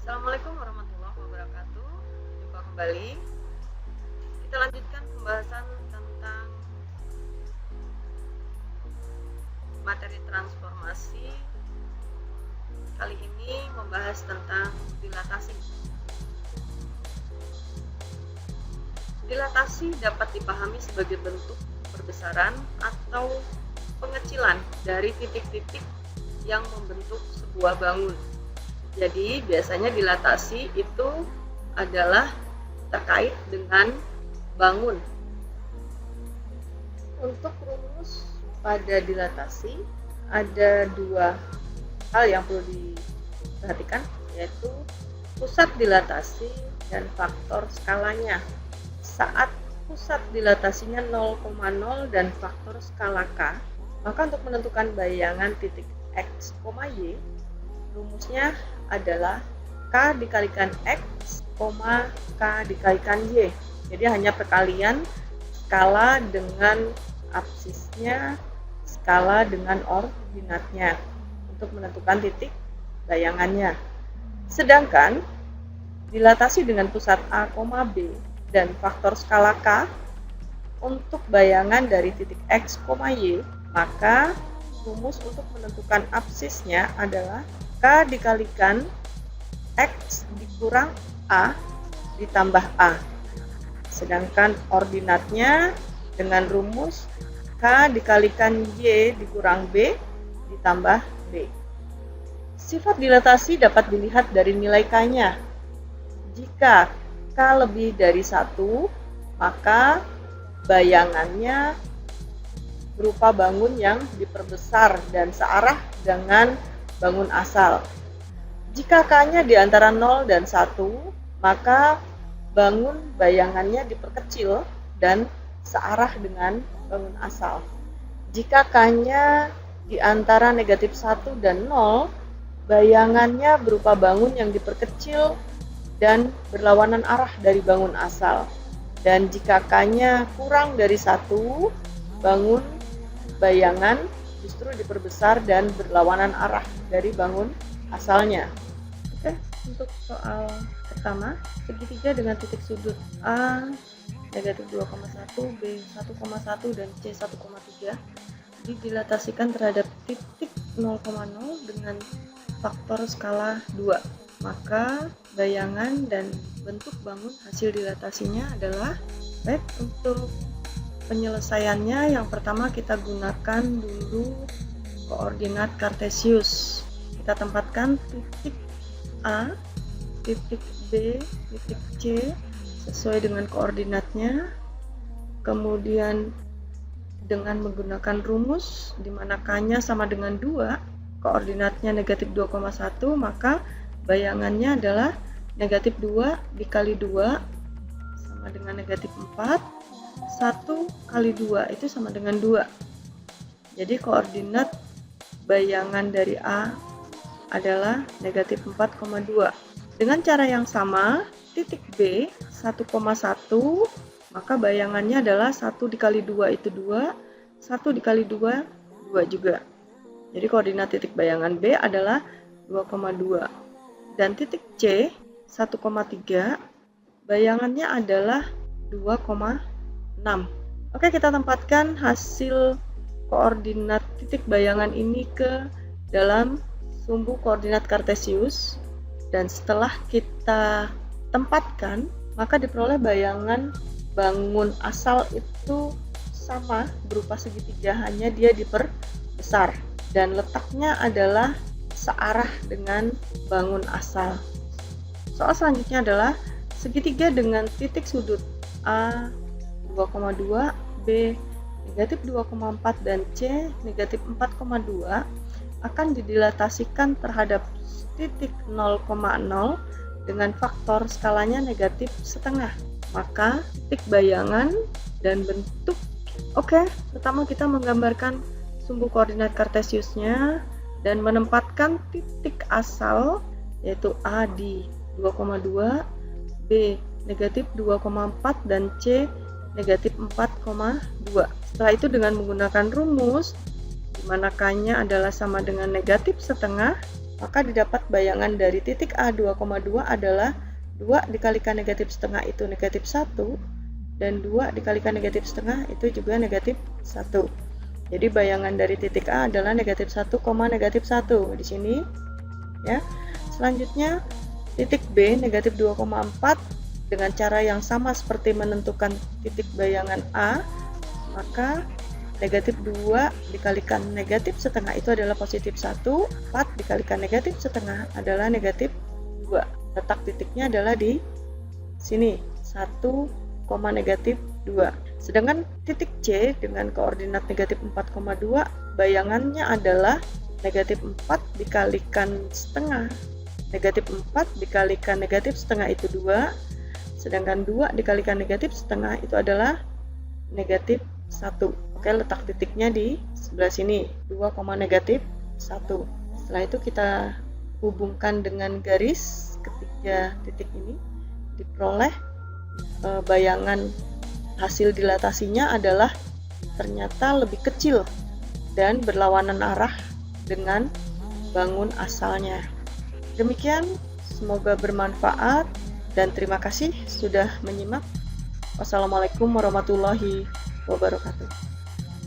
Assalamualaikum warahmatullahi wabarakatuh. Jumpa kembali. Kita lanjutkan pembahasan tentang materi transformasi. Kali ini membahas tentang dilatasi. Dilatasi dapat dipahami sebagai bentuk perbesaran atau pengecilan dari titik-titik yang membentuk sebuah bangun. Jadi biasanya dilatasi itu adalah terkait dengan bangun. Untuk rumus pada dilatasi ada dua hal yang perlu diperhatikan, yaitu pusat dilatasi dan faktor skalanya. Saat pusat dilatasinya 0,0 dan faktor skala K, maka untuk menentukan bayangan titik X, Y, rumusnya adalah K dikalikan X, K dikalikan Y. Jadi hanya perkalian skala dengan absisnya, skala dengan ordinatnya untuk menentukan titik bayangannya. Sedangkan dilatasi dengan pusat A, B dan faktor skala K untuk bayangan dari titik X, Y, maka rumus untuk menentukan absisnya adalah K dikalikan X dikurang A ditambah A. Sedangkan ordinatnya dengan rumus K dikalikan Y dikurang B ditambah B. Sifat dilatasi dapat dilihat dari nilai K-nya. Jika K lebih dari 1, maka bayangannya berupa bangun yang diperbesar dan searah dengan bangun asal. Jika K-nya di antara 0 dan 1, maka bangun bayangannya diperkecil dan searah dengan bangun asal. Jika K-nya di antara negatif 1 dan 0, bayangannya berupa bangun yang diperkecil dan berlawanan arah dari bangun asal. Dan jika K-nya kurang dari 1, bangun bayangan justru diperbesar dan berlawanan arah dari bangun asalnya. Oke, untuk soal pertama, segitiga dengan titik sudut A negatif 2,1, B 1,1 dan C 1,3 didilatasikan terhadap titik 0,0 dengan faktor skala 2. Maka bayangan dan bentuk bangun hasil dilatasinya adalah baik. Untuk penyelesaiannya, yang pertama kita gunakan dulu koordinat kartesius. Kita tempatkan titik A, titik B, titik C sesuai dengan koordinatnya. Kemudian dengan menggunakan rumus di mana K-nya sama dengan 2, koordinatnya negatif 2,1, maka bayangannya adalah negatif 2 dikali 2 sama dengan negatif 4. 1 kali 2 itu sama dengan 2. Jadi koordinat bayangan dari A adalah negatif 4,2. Dengan cara yang sama, titik B 1,1, maka bayangannya adalah 1 dikali 2 itu 2, 1 dikali 2, 2 juga. Jadi koordinat titik bayangan B adalah 2,2. Dan titik C 1,3, bayangannya adalah 2,6. Oke, kita tempatkan hasil koordinat titik bayangan ini ke dalam sumbu koordinat kartesius, dan setelah kita tempatkan, maka diperoleh bayangan bangun asal itu sama berupa segitiga, hanya dia diperbesar dan letaknya adalah searah dengan bangun asal. Soal selanjutnya adalah segitiga dengan titik sudut A 2,2, B negatif 2,4 dan C negatif 4,2 akan didilatasikan terhadap titik 0,0 dengan faktor skalanya negatif setengah. Maka titik bayangan dan bentuk. Oke, pertama kita menggambarkan sumbu koordinat kartesiusnya dan menempatkan titik asal yaitu A di 2,2, B negatif 2,4 dan C negatif 4,2. Setelah itu dengan menggunakan rumus di mana K-nya adalah sama dengan negatif setengah, maka didapat bayangan dari titik A 2,2 adalah 2 dikalikan negatif setengah itu negatif 1, dan 2 dikalikan negatif setengah itu juga negatif 1. Jadi bayangan dari titik A adalah negatif 1, negatif 1 di sini ya. Selanjutnya titik B negatif 2,4 dengan cara yang sama seperti menentukan titik bayangan A, maka negatif 2 dikalikan negatif setengah itu adalah positif 1, 4 dikalikan negatif setengah adalah negatif 2. Letak titiknya adalah di sini 1, negatif 2. Sedangkan titik C dengan koordinat negatif 4,2 bayangannya adalah negatif 4 dikalikan setengah. Negatif 4 dikalikan negatif setengah itu 2, sedangkan 2 dikalikan negatif setengah itu adalah negatif 1. Oke, letak titiknya di sebelah sini 2, negatif 1. Setelah itu kita hubungkan dengan garis ketiga titik ini, diperoleh bayangan hasil dilatasinya adalah ternyata lebih kecil dan berlawanan arah dengan bangun asalnya. Demikian, semoga bermanfaat dan terima kasih sudah menyimak. Wassalamualaikum warahmatullahi wabarakatuh.